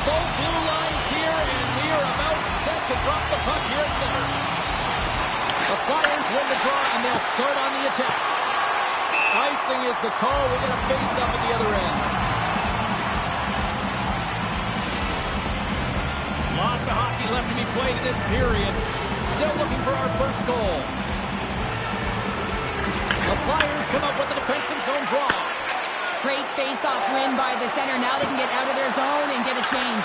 both blue lines here, and we are about set to drop the puck here at center. The Flyers win the draw, and they'll start on the attack. Icing is the call. We're going to face up at the other end. Lots of hockey left to be played in this period. Still looking for our first goal. The Flyers come up with a defensive zone draw. Great face-off win by the center. Now they can get out of their zone and get a change.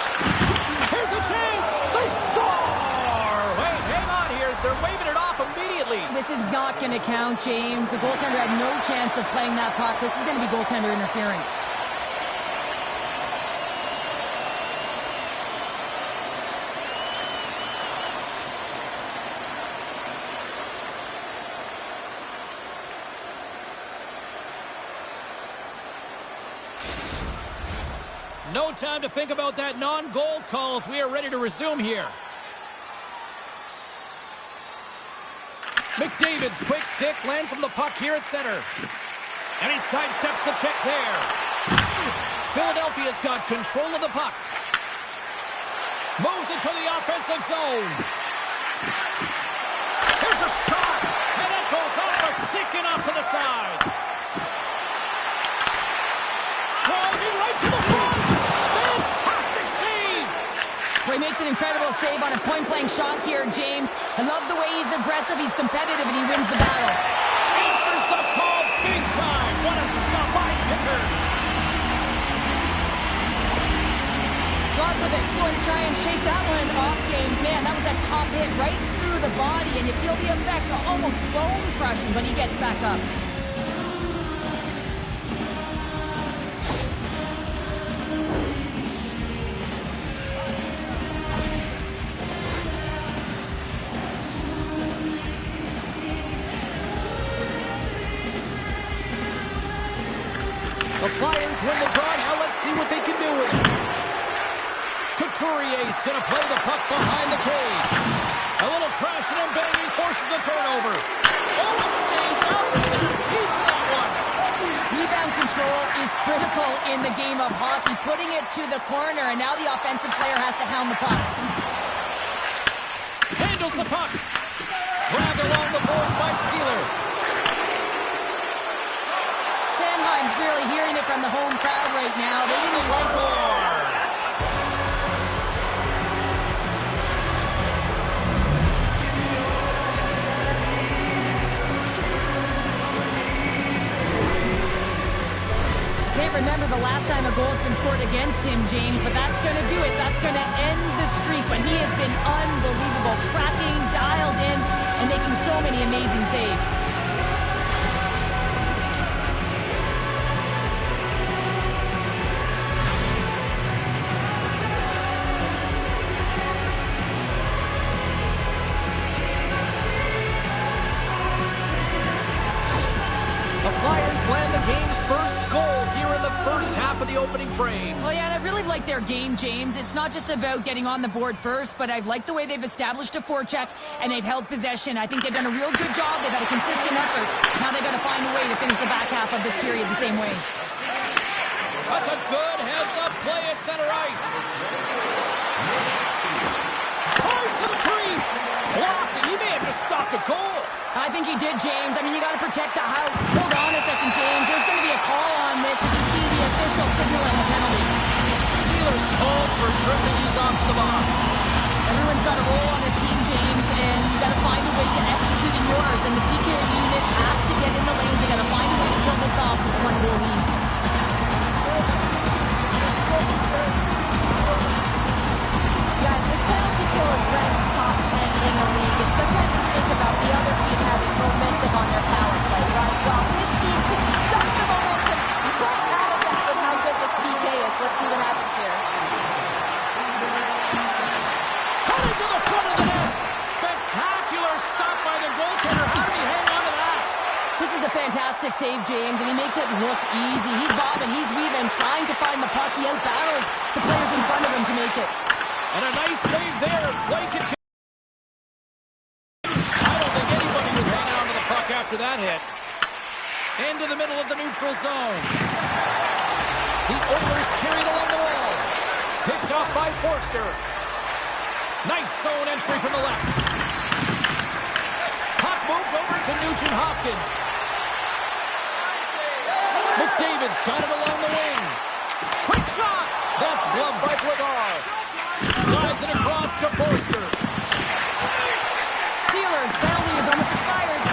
Here's a chance. They score. Wait, hang on here. They're waving it off immediately. This is not going to count, James. The goaltender had no chance of playing that puck. This is going to be goaltender interference. No time to think about that non-goal calls. We are ready to resume here. McDavid's quick stick lands from the puck here at center. And he sidesteps the check there. Philadelphia's got control of the puck. Moves into the offensive zone. Here's a shot. And it goes off the stick and off to the side. Driving right to the front. Fantastic save. Well, he makes an incredible save on a point-blank shot here, James. I love the way he's aggressive, he's competitive, and he wins the battle. Answers the call big time. What a stop-by picker. Roslovic's going to try and shake that one off, James. Man, that was a top hit right through the body, and you feel the effects are almost bone-crushing, but he gets back up. The Flyers win the draw. Now let's see what they can do with it. Couturier's going to play the puck behind the cage. A little crashing and banging forces the turnover. Oh, it stays out. We got a piece of that one. Rebound control is critical in the game of hockey. Putting it to the corner, and now the offensive player has to hound the puck. Handles the puck. Dragged along the boards by Sealer. Sanheim's really hearing it from the home crowd right now. They didn't like it. Can't remember the last time a goal's been scored against him, James, but that's going to do it. That's going to end the streak. But he has been unbelievable, tracking, dialed in, and making so many amazing saves. The Flyers land the game's first goal here in the first half of the opening frame. Well, yeah, and I really like their game, James. It's not just about getting on the board first, but I like the way they've established a forecheck and they've held possession. I think they've done a real good job. They've had a consistent effort. Now they've got to find a way to finish the back half of this period the same way. That's a good heads-up play at center ice. Tries to the crease. Blocked, and he may have just stopped a goal. I think he did, James. I mean, you got to protect the house. Hold on a second, James. There's going to be a call on this as you see the official signaling a penalty. Sealer's called for tripping. He's off to the box. Everyone's got a role on a team, James, and you got to find a way to execute in yours. And the PK unit has to get in the lanes. They got to find a way to kill this off with one goal lead. Guys, this penalty kill is ranked top 10 in the league, and sometimes you think about the other team having momentum on their power play, right? Well, this team can suck the momentum right out of that with how good this PK is. Let's see what happens here. Coming to the front of the net. Spectacular stop by the goaltender. How did he hang on to that? This is a fantastic save, James, and he makes it look easy. He's bobbing, he's weaving, trying to find the puck. He outbattles the players in front of him to make it. And a nice save there as play continues. I don't think anybody was hanging on to the puck after that hit. Into the middle of the neutral zone. The Oilers carried along the wall. Picked off by forced error. Nice zone entry from the left. Puck moved over to Nugent-Hopkins. McDavid's got it along the wing. Quick shot! That's gloved by Bladar. Slides it across to Forster. Sealer's penalty is almost expired.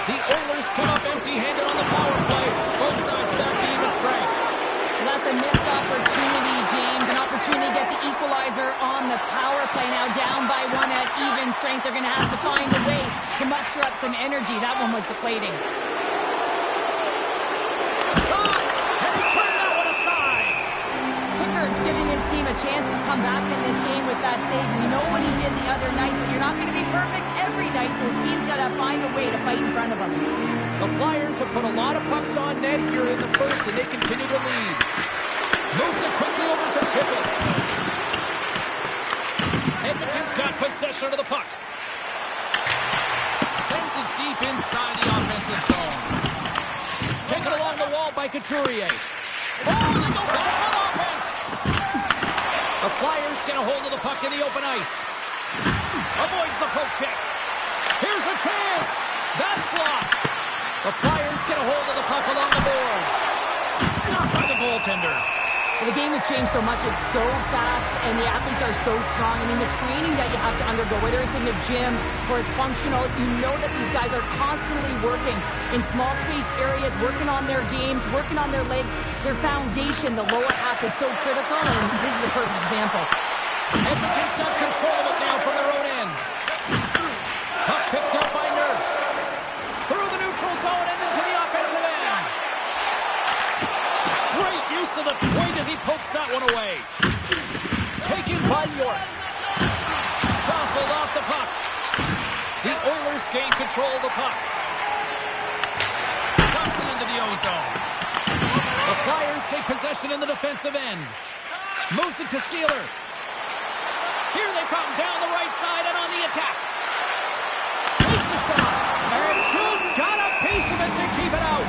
The Oilers come up empty-handed on the power play. Both sides back to even strength. That's a missed opportunity, James. An opportunity to get the equalizer on the power play. Now down by one at even strength. They're going to have to find a way to muster up some energy. That one was deflating. Shot! And he turned that one aside. Pickard's giving his team a chance to come back in this game with that save. We know what he did the other night, but you're not going to be perfect every night, so his team's got to find a way to fight in front of him. The Flyers have put a lot of pucks on net here in the first, and they continue to lead. Moves it quickly over to Tippett. Edmonton's got possession of the puck. Sends it deep inside the offensive zone. Taken along the wall by Couturier. Oh, they go back on offense. The Flyers get a hold of the puck in the open ice. Avoids the poke check. Here's a chance. That's blocked. The Flyers get a hold of the puck along the boards. Stopped by the goaltender. Well, the game has changed so much. It's so fast, and the athletes are so strong. I mean, the training that you have to undergo, whether it's in the gym or it's functional, you know that these guys are constantly working in small space areas, working on their games, working on their legs. Their foundation, the lower half, is so critical, and this is a perfect example. Edmonton's got control of it now from their own end. Puck picked up by Nurse. Through the neutral zone and into the offensive end. Great use of the point as he pokes that one away. Taken by York. Jostled off the puck. The Oilers gain control of the puck. Thompson into the O-zone. The Flyers take possession in the defensive end. Moves it to Sealer. Here they come down the right side and on the attack. Takes a shot. And just got a piece of it to keep it out.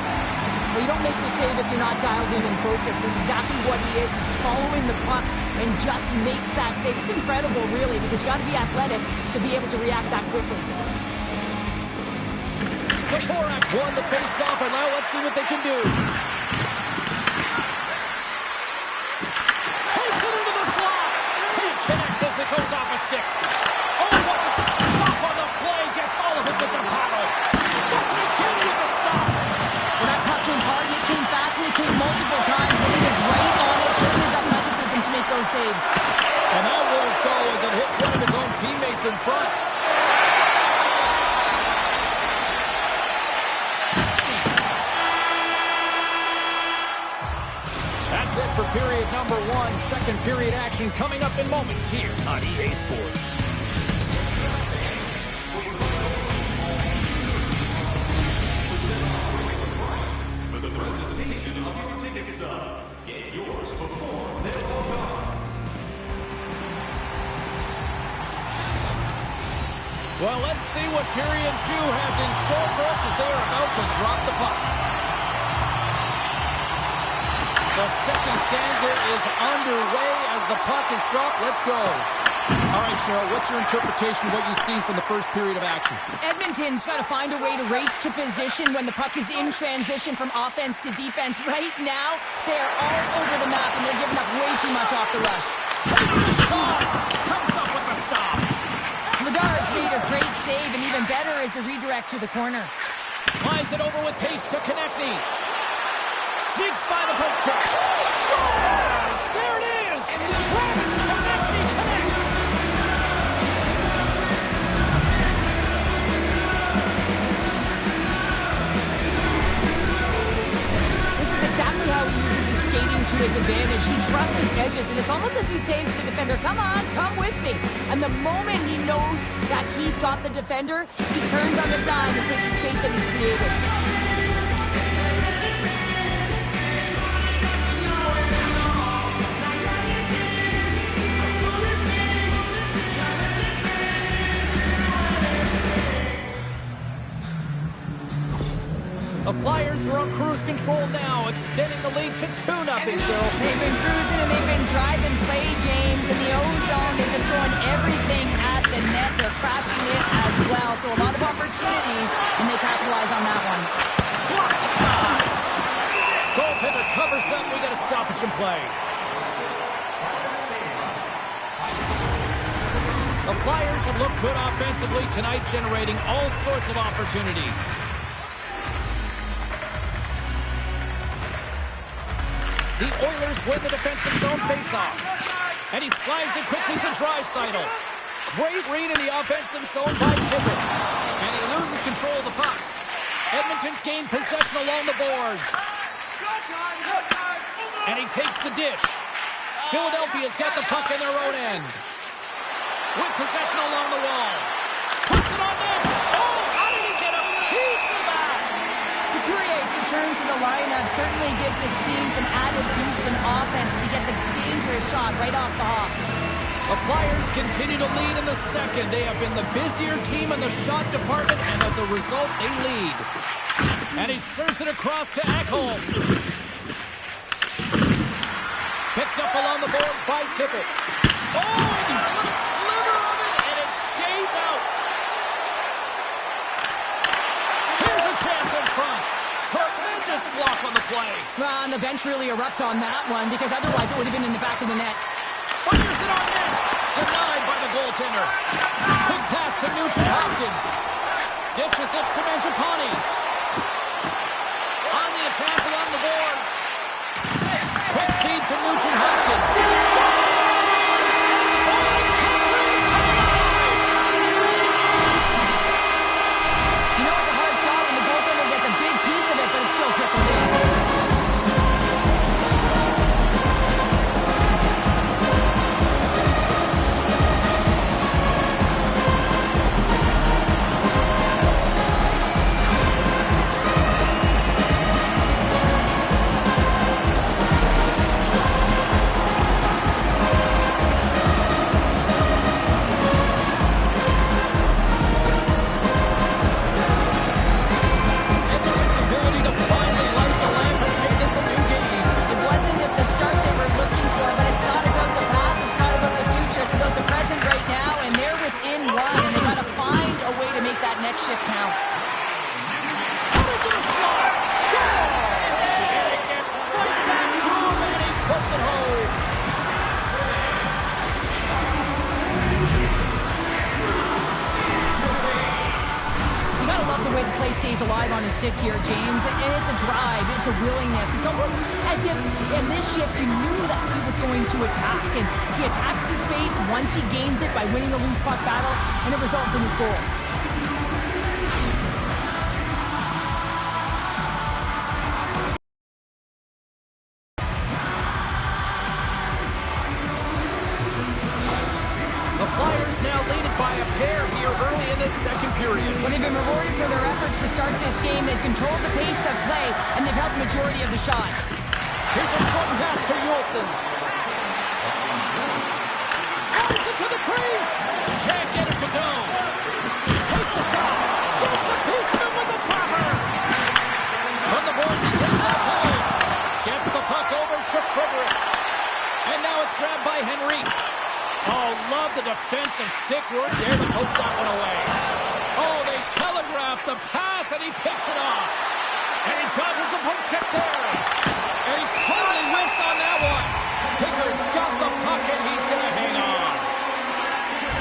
Well, you don't make the save if you're not dialed in and focused. This is exactly what he is. He's following the puck and just makes that save. It's incredible, really, because you got to be athletic to be able to react that quickly. The Forax won the face-off, and now let's see what they can do. Takes it into the slot. Can't connect as it goes off a stick. Oh, what a stop on the play. Gets all of it with the paddle. Does it again with the stop. Well, that puck came hard, and it came fast, and it came multiple times, but he was right on it, showing his athleticism to make those saves. And that won't go as it hits one of his own teammates in front. That's it for period number one. Second period action coming up in moments here on EA Sports. Well, let's see what period two has in store for us as they are about to drop the puck. The second stanza is underway as the puck is dropped. Let's go. All right, Cheryl, what's your interpretation of what you've seen from the first period of action? Edmonton's got to find a way to race to position when the puck is in transition from offense to defense. Right now, they are all over the map, and they're giving up way too much off the rush. Takes the shot. Comes up with the stop. Ladar's made a great save, and even better is the redirect to the corner. Slides it over with pace to Konechny. Sneaks by the poke check. Scores! There it is! Travis Konechny connects! This is exactly how he uses his skating to his advantage. He trusts his edges, and it's almost as he's saying to the defender, come on, come with me. And the moment he knows that he's got the defender, he turns on the dime and takes the space that he's created. The The Flyers are on cruise control now, extending the lead to 2-0, Cheryl. They've been cruising and they've been driving play, James. In the O-zone, they're just throwing everything at the net. They're crashing it as well. So a lot of opportunities, and they capitalize on that one. Blocked aside. Goaltender covers up. We got a stoppage in play. The Flyers have looked good offensively tonight, generating all sorts of opportunities. The Oilers win the defensive zone faceoff. And he slides it quickly to Draisaitl. Great read in the offensive zone by Tippett. And he loses control of the puck. Edmonton's gained possession along the boards. And he takes the dish. Philadelphia's got the puck in their own end. With possession along the wall. Puts it on net. Oh, how did he get a piece of that? Couturier's return to the lineup certainly gives his team some added boost in offense as he gets a dangerous shot right off the hop. The Flyers continue to lead in the second. They have been the busier team in the shot department, and as a result, they lead. And he serves it across to Ekholm. Picked up along the boards by Tippett. Oh, and a little sliver of it, and it stays out. Here's a chance in front. Tremendous block on the play. Well, and the bench really erupts on that one because otherwise it would have been in the back of the net. Fires it on net. Denied by the goaltender. Quick pass to Nugent-Hopkins. Dishes it to Mangiapane. On the attack along the boards. Quick feed to Nugent-Hopkins. Scores! Oh, the country is coming alive! You know it's a hard shot when the goaltender gets a big piece of it, but it's still trickled in. Shift count. Coming to the slot. Scores! And it gets right back to him, and he puts it home. You gotta love the way the play stays alive on his stick here, James. And it's a drive, it's a willingness. It's almost as if in this shift you knew that he was going to attack. And he attacks the space once he gains it by winning the loose puck battle, and it results in his goal. Well, they've been rewarded for their efforts to start this game. They've controlled the pace of play, and they've held the majority of the shots. Here's a short pass to Yulson. Drives it to the crease. Can't get it to go. Takes a shot. Gets a piece of it with the trapper. From the boards, he takes the pass. Gets the puck over to Frederick. And now it's grabbed by Henry. Oh, love the defensive stick work there to poke that one away. Oh, they telegraph the pass, and he picks it off. And he dodges the poke check there. And he totally whiffs on that one. Pickard's got the puck, and he's going to hang on.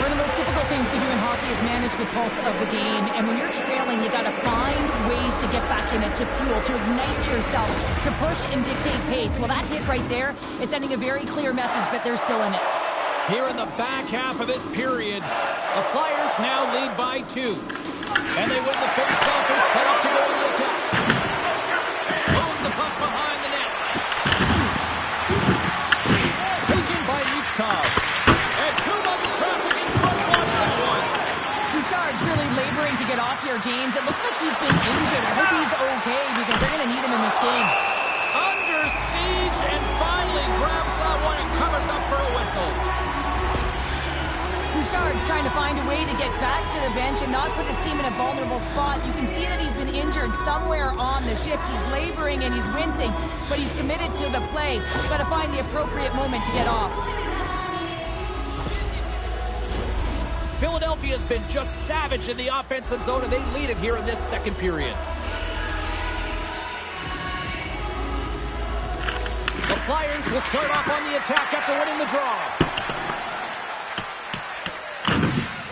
One of the most difficult things to do in hockey is manage the pulse of the game. And when you're trailing, you got to find ways to get back in it, to fuel, to ignite yourself, to push and dictate pace. Well, that hit right there is sending a very clear message that they're still in it. Here in the back half of this period, the Flyers now lead by 2. And they win the face-off and set up to go in the attack. Moves the puck behind the net. Taken by Michkov. And too much traffic in front. Watch that one. Bouchard's really laboring to get off here, James. It looks like he's been injured. I hope he's okay because they're going to need him in this game. Under siege and finally grabs that one and covers up for a whistle. Bouchard's trying to find a way to get back to the bench and not put his team in a vulnerable spot. You can see that he's been injured somewhere on the shift. He's laboring and he's wincing, but he's committed to the play. He's got to find the appropriate moment to get off. Philadelphia's been just savage in the offensive zone, and they lead it here in this second period. The Flyers will start off on the attack after winning the draw.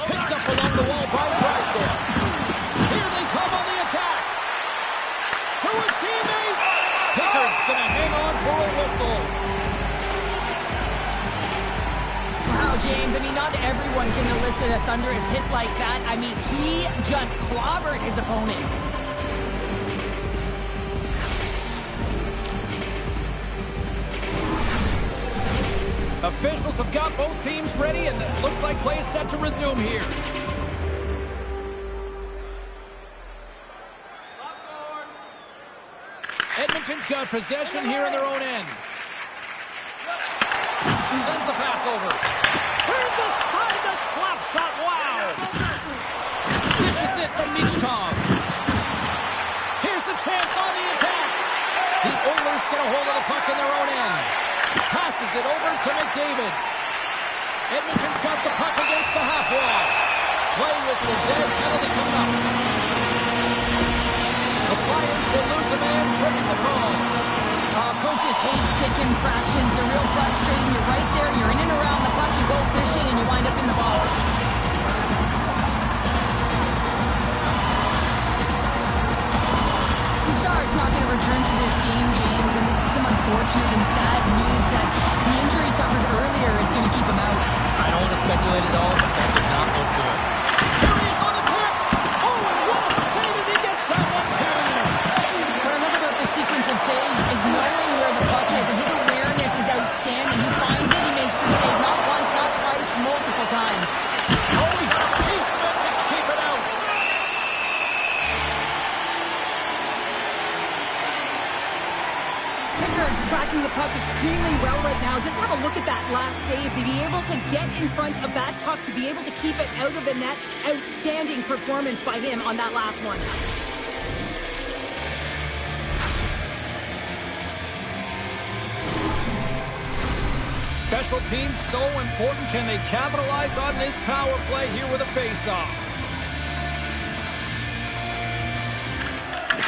Picked up along the wall by Drysdale. Here they come on the attack. To his teammate. Pickard's going to hang on for a whistle. Wow, James, I mean, not everyone can elicit a thunderous hit like that. I mean, he just clobbered his opponent. Officials have got both teams ready, and it looks like play is set to resume here. Edmonton's got possession here in their own end. He sends the pass over. Turns aside the slap shot. Wow! Dishes it from Michkov. Here's a chance on the attack. The Oilers get a hold of the puck in their own end. Passes it over to McDavid. Edmonton's got the puck against the half wall. Play whistle dead, penalty coming up. The Flyers will lose a man, tripping the call. Coaches hate stick infractions. They're real frustrating. You're right there. You're in and around the puck. You go fishing and you wind up in the box. Bouchard's not going to return to this game, James, and this is some unfortunate and sad news that the injury he suffered earlier is going to keep him out. I don't want to speculate at all, but that did not look good. Here he is on the tip. Oh, and what a save as he gets that one, too. What I love about this sequence of saves is knowing where the puck is, and his awareness is outstanding. He finds it, he makes the save, not once, not twice, multiple times. Oh, he's meant to keep it out. Pickard's tracking the puck extremely well right now. Just have a look at that last save. To be able to get in front of that puck, to be able to keep it out of the net, outstanding performance by him on that last one. Special teams so important. Can they capitalize on this power play here with a face-off?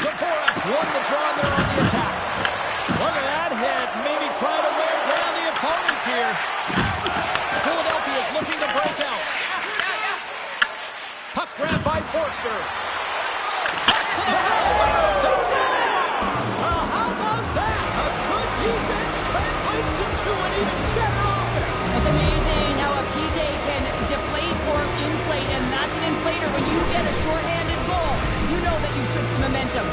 The Borax won the draw, and they're on the attack. Look at that hit. Maybe try to wear down the opponents here. Philadelphia is looking to break out. Puck grabbed by Forster. Pass to the right. They stay. Well, how about that? A good defense translates to an even better offense. It's amazing how a PK can deflate or inflate, and that's an inflator. When you get a shorthanded goal, you know that you switch the momentum.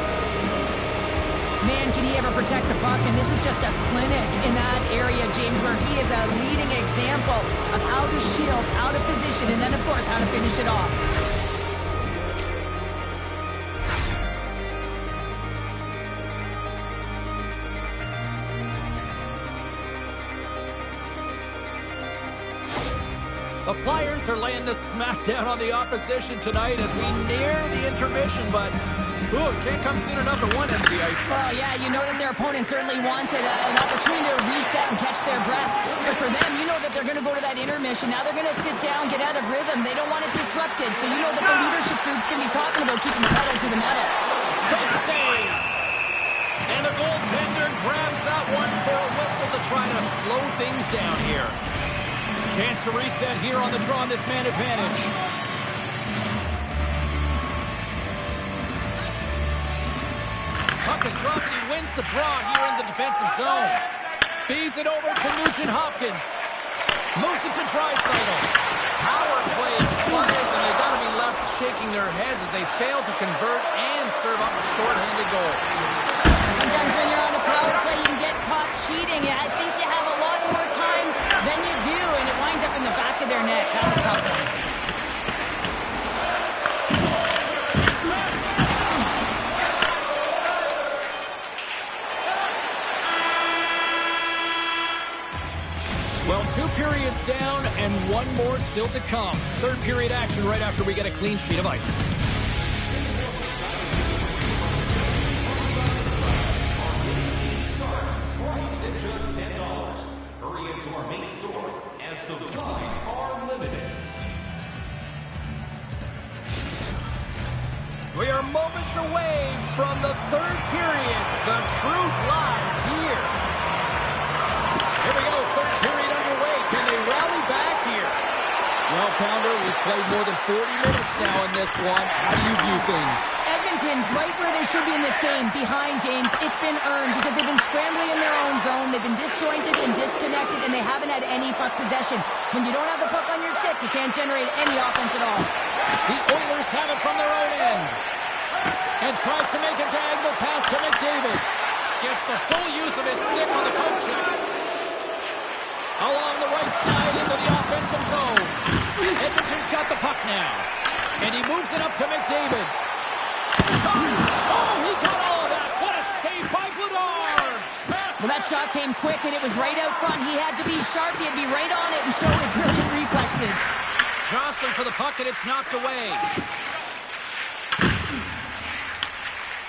Man, can he ever protect the puck? And this is just a clinic in that area, James, where he is a leading example of how to shield out of position and then, of course, how to finish it off. The Flyers are laying the smackdown on the opposition tonight as we near the intermission, but it can't come soon enough at one end of the ice. Well, yeah, you know that their opponent certainly wants it, an opportunity to reset and catch their breath. But for them, you know that they're going to go to that intermission. Now they're going to sit down, get out of rhythm. They don't want it disrupted. So you know that the leadership group's going to be talking about keeping the pedal to the metal. Big save! And the goaltender grabs that one for a whistle to try to slow things down here. Chance to reset here on the draw on this man advantage. Puck is dropped and he wins the draw here in the defensive zone. Feeds it over to Nugent-Hopkins. Moves it to Draisaitl. Power play expires, and they've got to be left shaking their heads as they fail to convert and serve up a shorthanded goal. Sometimes when you're on a power play, you can get caught cheating. I think you have a lot more time than you do, and it winds up in the back of their net. That's a tough one. Well, 2 periods down and one more still. still to come. Third period action right after we get a clean sheet of ice. Supplies are limited. We are moments away from the third period. The truth lies here. Here we go, third period underway. Can they rally back here? Well, Pounder, we've played more than 40 minutes now in this one. How do you view things? Edmonton's right where they should be in this game. Behind, James. It's been earned because they've been scrambling in their own zone. They've been disjointed and disconnected, and they haven't had any puck possession. When you don't have the puck on your stick, you can't generate any offense at all. The Oilers have it from their own end. And tries to make a diagonal pass to McDavid. Gets the full use of his stick on the poke check. Along the right side into the offensive zone. Edmonton's got the puck now. And he moves it up to McDavid. Oh, he got all of that. What a save by Vladar. Well, that shot came quick, and it was right out front. He had to be sharp. He had to be right on it and show his brilliant reflexes. Jostling for the puck, and it's knocked away.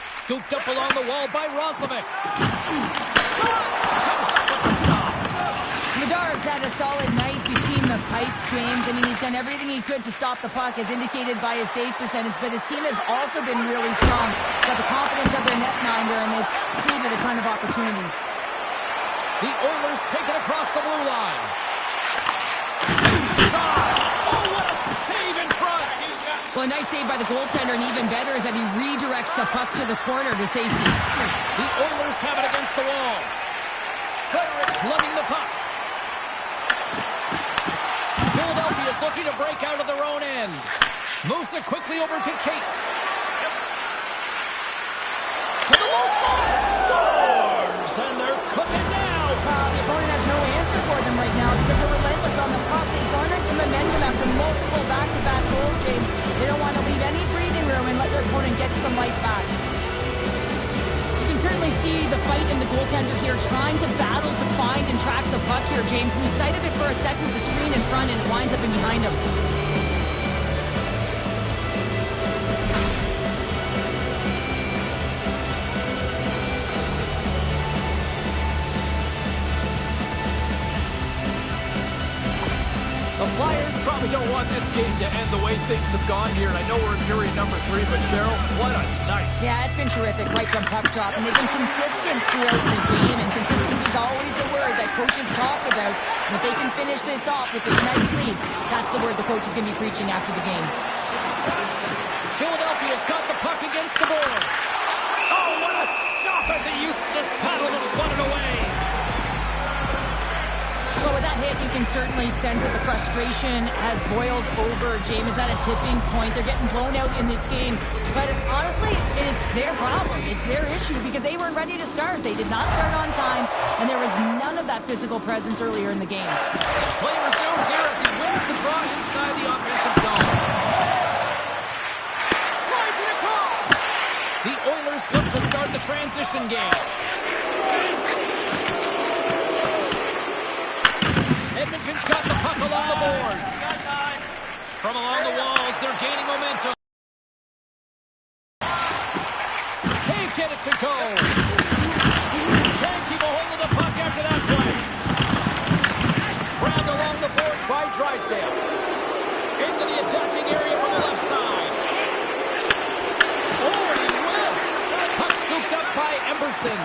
Scooped up along the wall by Roslovic. Comes up with the stop. Vladar's had a solid night between the pipes, James. I mean, he's done everything he could to stop the puck, as indicated by his save percentage, but his team has also been really strong. Got the confidence of their netminder, and they've created a ton of opportunities. The Oilers take it across the blue line. Shot! Oh, what a save in front! Well, a nice save by the goaltender, and even better is that he redirects the puck to the corner to safety. The Oilers have it against the wall. Fredericks lugging the puck. Philadelphia is looking to break out of their own end. Moves it quickly over to Cates. To the low side. Stars! And they're cooking now. The opponent has no answer for them right now because they're relentless on the puck. They garnered some momentum after multiple back-to-back goals, James. They don't want to leave any breathing room and let their opponent get some life back. You can certainly see the fight in the goaltender here, trying to battle to find and track the puck here, James. We sight of it for a second with the screen in front, and it winds up in behind him. The Flyers probably don't want this game to end the way things have gone here, and I know we're in period number 3, but Cheryl, what a night. Yeah, it's been terrific right from puck drop, and they've been consistent throughout the game, and consistency is always the word that coaches talk about. And if they can finish this off with this nice lead, that's the word the coach is going to be preaching after the game. Philadelphia's got the puck against the boards. Oh, what a stop as he used this paddle to swat it away. Well, with that hit, you can certainly sense that the frustration has boiled over. James is at a tipping point. They're getting blown out in this game. But honestly, it's their problem. It's their issue because they weren't ready to start. They did not start on time, and there was none of that physical presence earlier in the game. Play resumes here as he wins the draw inside the offensive zone. Slides it across. The Oilers look to start the transition game. Edmonton's got the puck along the boards. From along the walls, they're gaining momentum. Can't get it to go. Can't keep a hold of the puck after that play. Grabbed along the board by Drysdale. Into the attacking area from the left side. Oh, and he whiffs. Puck scooped up by Emberson.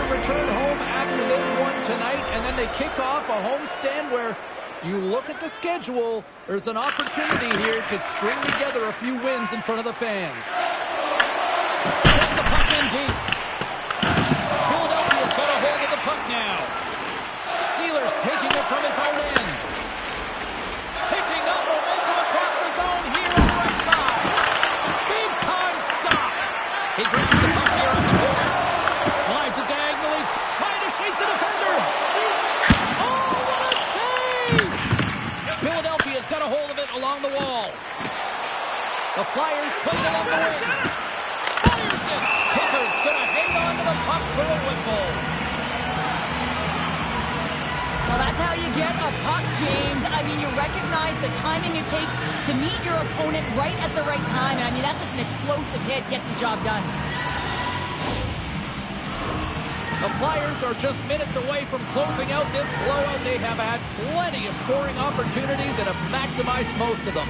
Return home after this one tonight, and then they kick off a homestand where you look at the schedule, there's an opportunity here to string together a few wins in front of the fans. Gets the puck in deep. Philadelphia's got a hold of the puck now. Sealer's taking it from his own end. Picking up momentum across the zone here on the right side. Big time stop. He grabs the puck here on the court. Slides it diagonally, trying to shake the defender. Oh! along the wall. The Flyers play it along the wing. Fires it. Pickard's going to hang on to the puck for a whistle. Well, that's how you get a puck, James. I mean, you recognize the timing it takes to meet your opponent right at the right time. I mean, that's just an explosive hit. Gets the job done. The Flyers are just minutes away from closing out this blowout. They have had plenty of scoring opportunities and have maximized most of them.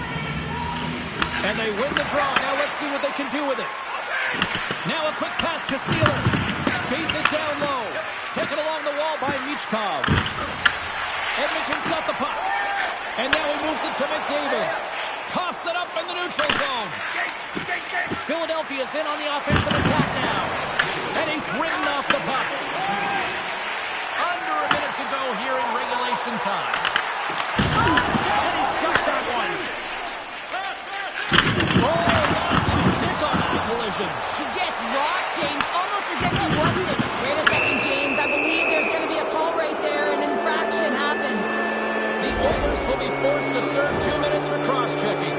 And they win the draw. Now let's see what they can do with it. Now a quick pass to Sealer. Feeds it down low. Taken along the wall by Michkov. Edmonton's got the puck. And now he moves it to McDavid. Coughs it up in the neutral zone. Philadelphia's in on the offensive attack now. And he's ridden off the puck. Under a minute to go here in regulation time. And he's got that one. Oh, lost his stick on that collision. He gets rocked, James, almost as if he wasn't. Wait a second, James. I believe there's going to be a call right there. An infraction happens. The Oilers will be forced to serve 2 minutes for cross-checking.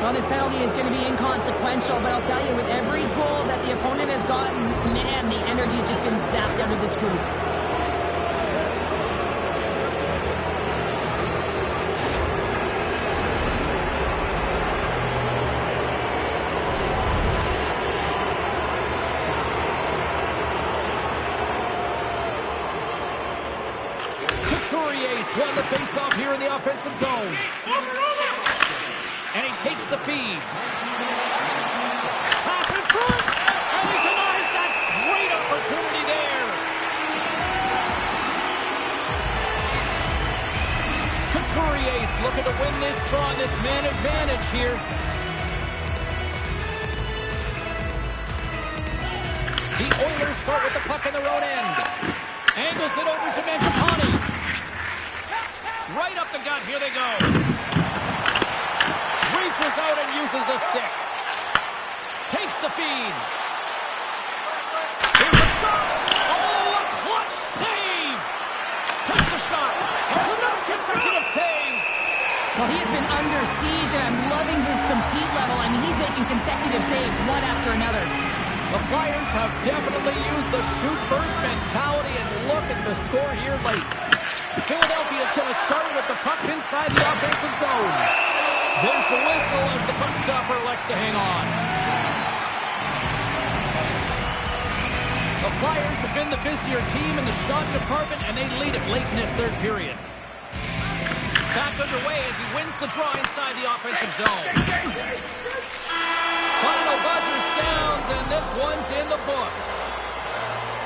Well, this penalty is going to be inconsequential, but I'll tell you, with every goal that the opponent has gotten, man, the energy has just been zapped out of this group. Couturier won the face-off here in the offensive zone. And he takes the feed. Pass in front! And he denies that great opportunity there. Couturier looking to win this draw on this man advantage here. The Oilers start with the puck in their own end. Angles it over to Mangiapane. Right up the gut. Here they go. Reaches out and uses the stick. Takes the feed. Here's a shot. Oh, a clutch save. Takes a shot. There's another consecutive save. Well, he's been under siege, and I'm loving his compete level. I mean, he's making consecutive saves, one after another. The Flyers have definitely used the shoot-first mentality, and look at the score here late. Philadelphia's going to start with the puck inside the offensive zone. There's the whistle as the puck stopper elects to hang on. The Flyers have been the busier team in the shot department, and they lead it late in this third period. Back underway as he wins the draw inside the offensive zone. Final buzzer sounds, and this one's in the books.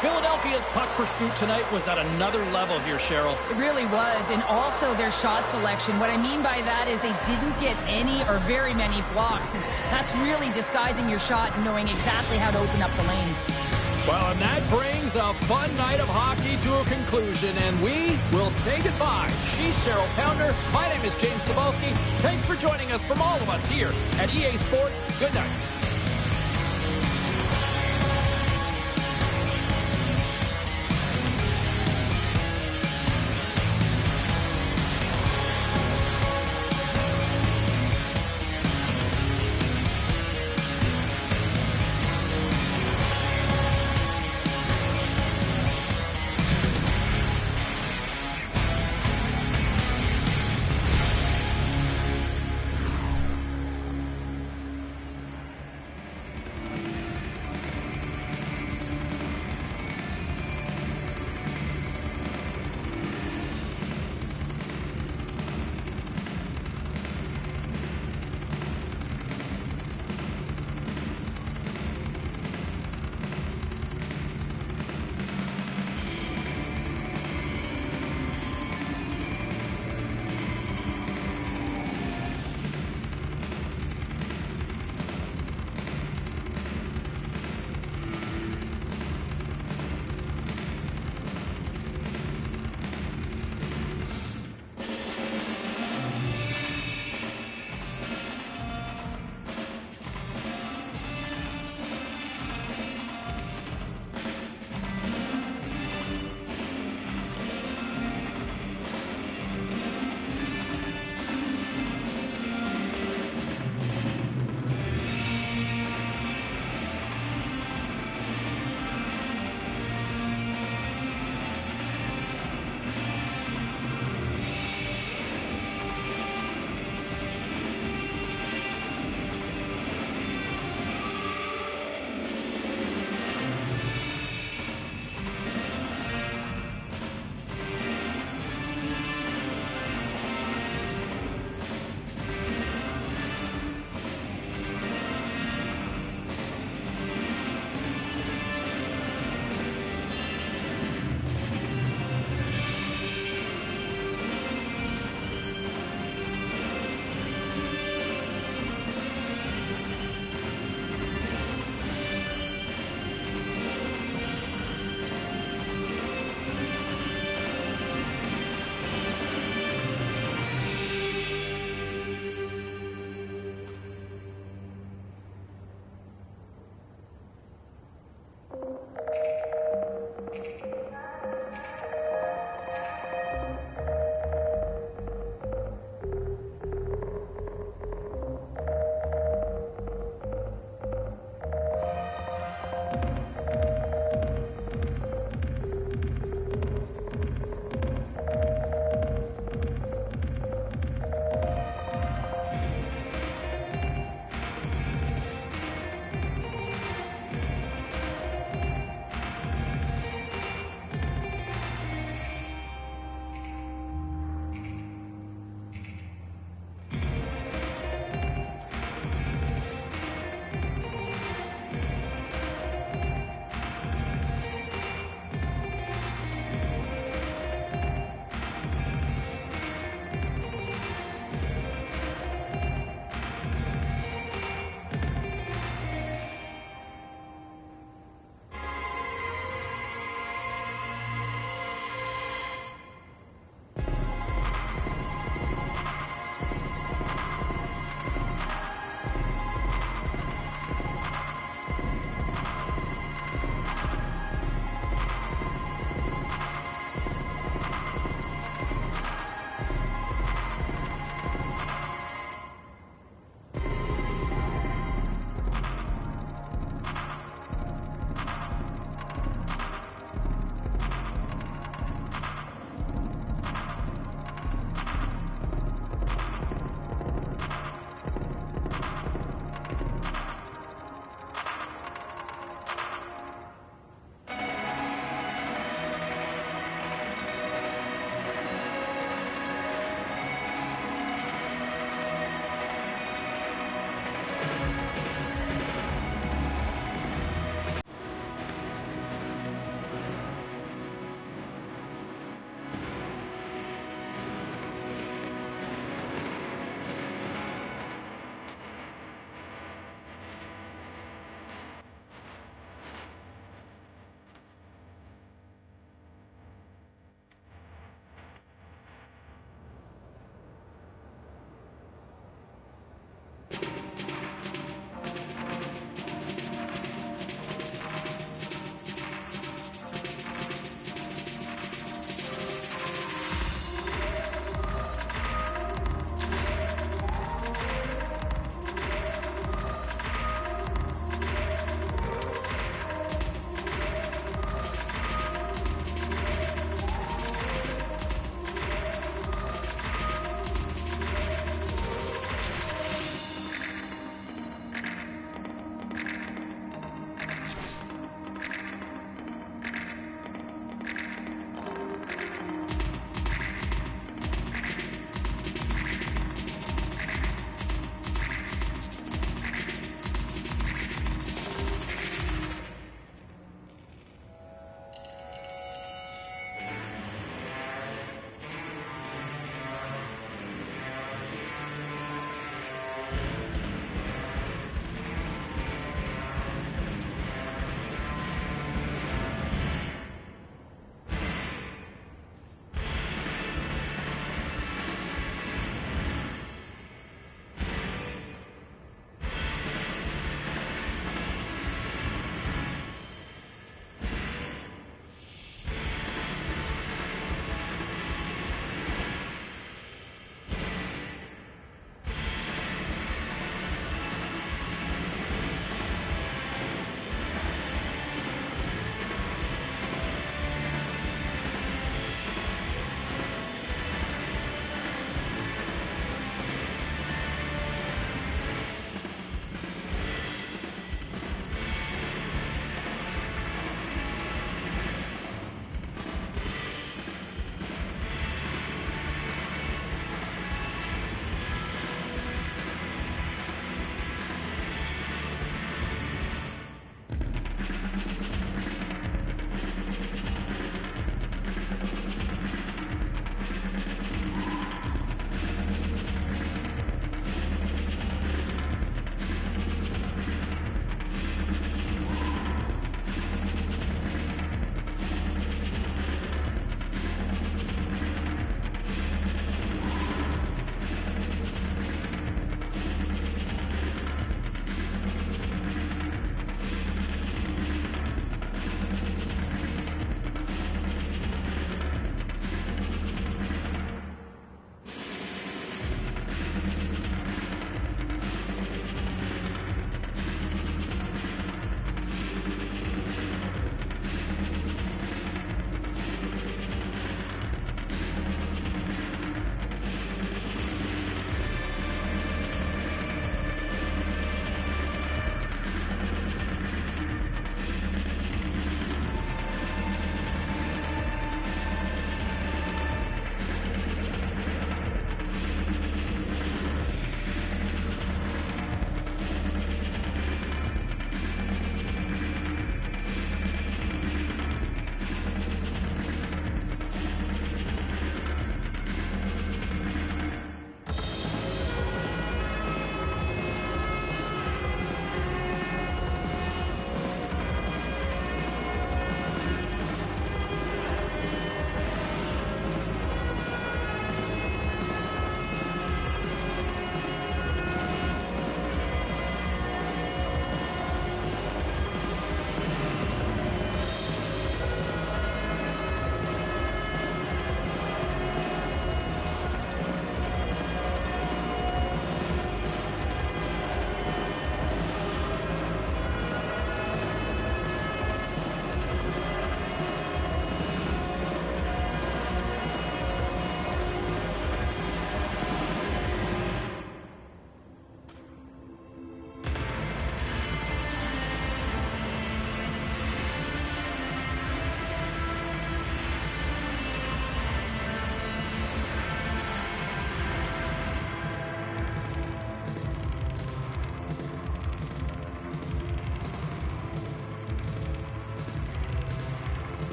Philadelphia's puck pursuit tonight was at another level here, Cheryl. It really was, and also their shot selection. What I mean by that is they didn't get any or very many blocks, and that's really disguising your shot and knowing exactly how to open up the lanes. Well, and that brings a fun night of hockey to a conclusion, and we will say goodbye. She's Cheryl Pounder. My name is James Cebulski. Thanks for joining us from all of us here at EA Sports. Good night.